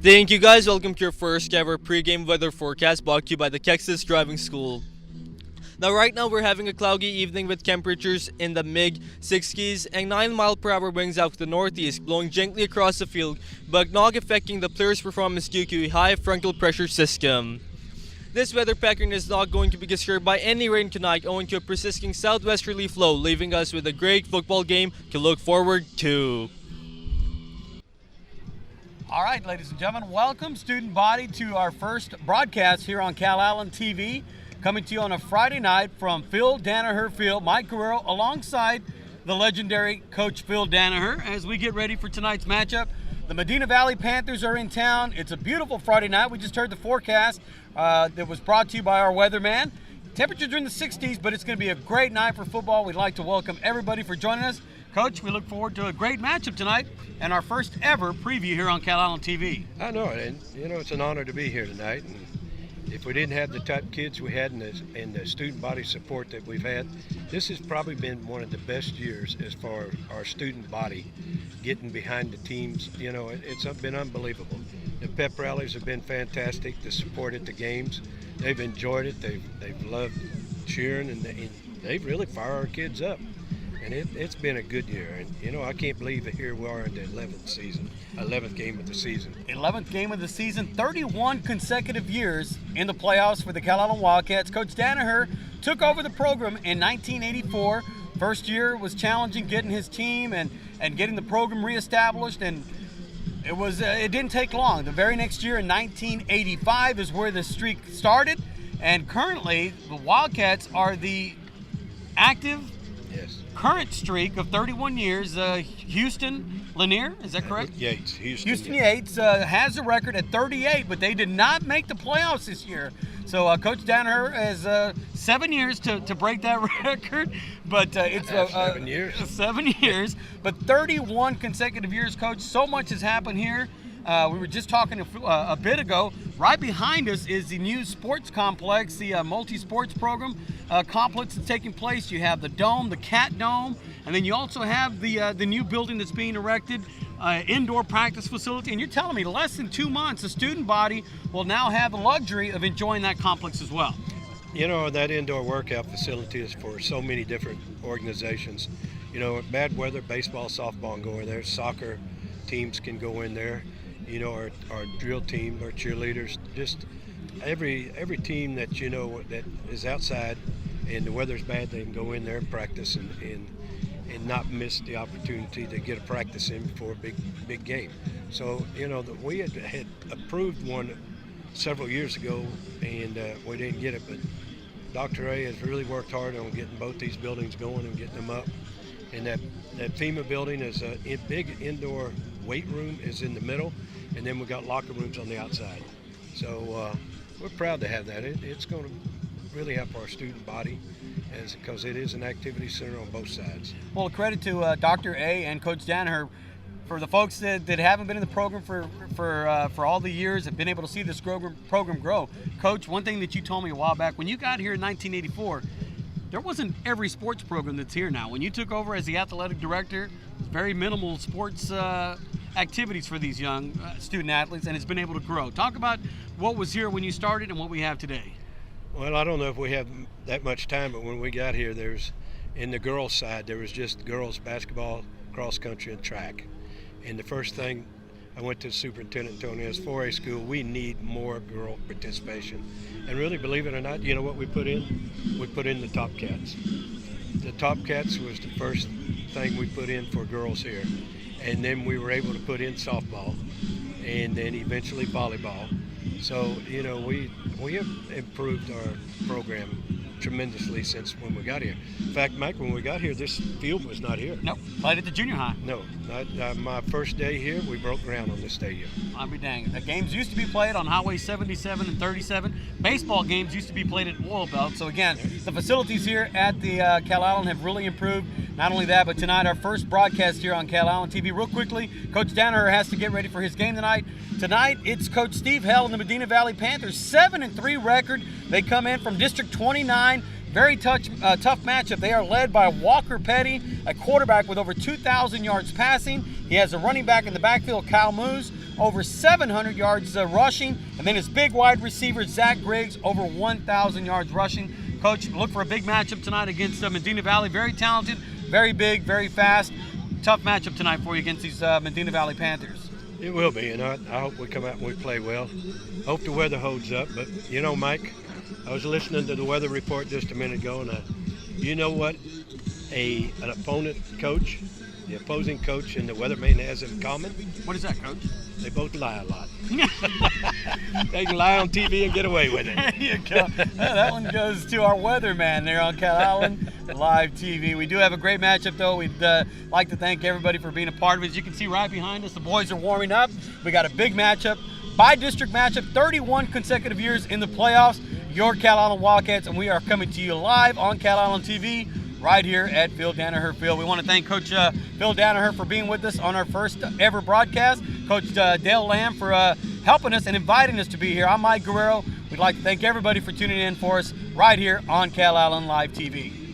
Thank you guys. Welcome to your first ever pregame weather forecast brought to you by the Texas Driving School. Now right now we're having a cloudy evening with temperatures in the mid-60s and 9-mile-per-hour winds out to the northeast blowing gently across the field but not affecting the players' performance due to a high frontal pressure system. This weather pattern is not going to be disturbed by any rain tonight owing to a persisting southwesterly flow, leaving us with a great football game to look forward to. All right, ladies and gentlemen, welcome student body to our first broadcast here on Calallen TV. Coming to you on a Friday night from Phil Danaher Field, Mike Guerrero alongside the legendary Coach Phil Danaher as we get ready for tonight's matchup. The Medina Valley Panthers are in town. It's a beautiful Friday night. We just heard the forecast that was brought to you by our weatherman. Temperatures are in the 60s, but it's going to be a great night for football. We'd like to welcome everybody for joining us. Coach, we look forward to a great matchup tonight and our first ever preview here on Calallen TV. I know it, and it's an honor to be here tonight. And if we didn't have the type of kids we had and the student body support that we've had, this has probably been one of the best years as far as our student body getting behind the teams. It's been unbelievable. The pep rallies have been fantastic. The support at the games, they've enjoyed it. They've loved cheering, and they've really fired our kids up. And it's been a good year. And, I can't believe that here we are in the 11th game of the season. 11th game of the season, 31 consecutive years in the playoffs for the Calallen Wildcats. Coach Danaher took over the program in 1984. First year was challenging getting his team and getting the program reestablished, and it didn't take long. The very next year in 1985 is where the streak started, and currently the Wildcats are the active current streak of 31 years. Houston Lanier, is that correct? Yates. Houston Yates has a record at 38, but they did not make the playoffs this year. So Coach Danaher has 7 years to break that record, but it's 7 years. 7 years, but 31 consecutive years, Coach. So much has happened here. We were just talking a bit ago. Right behind us is the new sports complex, the multi-sports program complex that's taking place. You have the Dome, the Cat Dome, and then you also have the new building that's being erected, indoor practice facility. And you're telling me less than 2 months, the student body will now have the luxury of enjoying that complex as well. That indoor workout facility is for so many different organizations. Bad weather, baseball, softball can go in there. Soccer teams can go in there. Our drill team, our cheerleaders, just every team that that is outside and the weather's bad, they can go in there and practice and not miss the opportunity to get a practice in before a big game. So we had approved one several years ago and we didn't get it, but Dr. A has really worked hard on getting both these buildings going and getting them up. And that FEMA building is a big indoor weight room is in the middle, and then we've got locker rooms on the outside. So we're proud to have that. It's going to really help our student body because it is an activity center on both sides. Well, credit to Dr. A and Coach Danaher. For the folks that haven't been in the program for all the years, have been able to see this program grow. Coach, one thing that you told me a while back, when you got here in 1984, there wasn't every sports program that's here now. When you took over as the athletic director, very minimal sports activities for these young student athletes, and it's been able to grow. Talk about what was here when you started and what we have today. Well, I don't know if we have that much time, but when we got here, in the girls' side, there was just girls basketball, cross country, and track. And the first thing I went to the superintendent and told him, as 4A school, we need more girl participation. And really, believe it or not, you know what we put in? We put in the Top Cats. The Top Cats was the first thing we put in for girls here. And then we were able to put in softball and then eventually volleyball. So, we have improved our program tremendously since when we got here. In fact, Mike, when we got here, this field was not here. Nope, played at the junior high. No, my first day here, we broke ground on this stadium. I'll be danged. The games used to be played on Highway 77 and 37. Baseball games used to be played at Oil Belt. So again, the facilities here at the Calallen have really improved. Not only that, but tonight our first broadcast here on Calallen TV. Real quickly, Coach Danaher has to get ready for his game tonight. Tonight, it's Coach Steve Hell and the Medina Valley Panthers, 7-3 record. They come in from District 29. Very tough matchup. They are led by Walker Petty, a quarterback with over 2,000 yards passing. He has a running back in the backfield, Kyle Moose, over 700 yards rushing. And then his big wide receiver, Zach Griggs, over 1,000 yards rushing. Coach, look for a big matchup tonight against Medina Valley. Very talented, very big, very fast. Tough matchup tonight for you against these Medina Valley Panthers. It will be, and I hope we come out and we play well. Hope the weather holds up, but you know, Mike, I was listening to the weather report just a minute ago, and you know what an opponent coach, the opposing coach, and the weatherman has in common? What is that, Coach? They both lie a lot. They can lie on TV and get away with it. There you go. That one goes to our weatherman there on Calallen Live TV. We do have a great matchup, though. We'd like to thank everybody for being a part of it. As you can see right behind us, the boys are warming up. We got a big matchup, by-district matchup, 31 consecutive years in the playoffs. Your Calallen Wildcats, and we are coming to you live on Calallen TV right here at Phil Danaher Field. We want to thank Coach Phil Danaher for being with us on our first ever broadcast. Coach Dale Lamb for helping us and inviting us to be here. I'm Mike Guerrero. We'd like to thank everybody for tuning in for us right here on Calallen Live TV.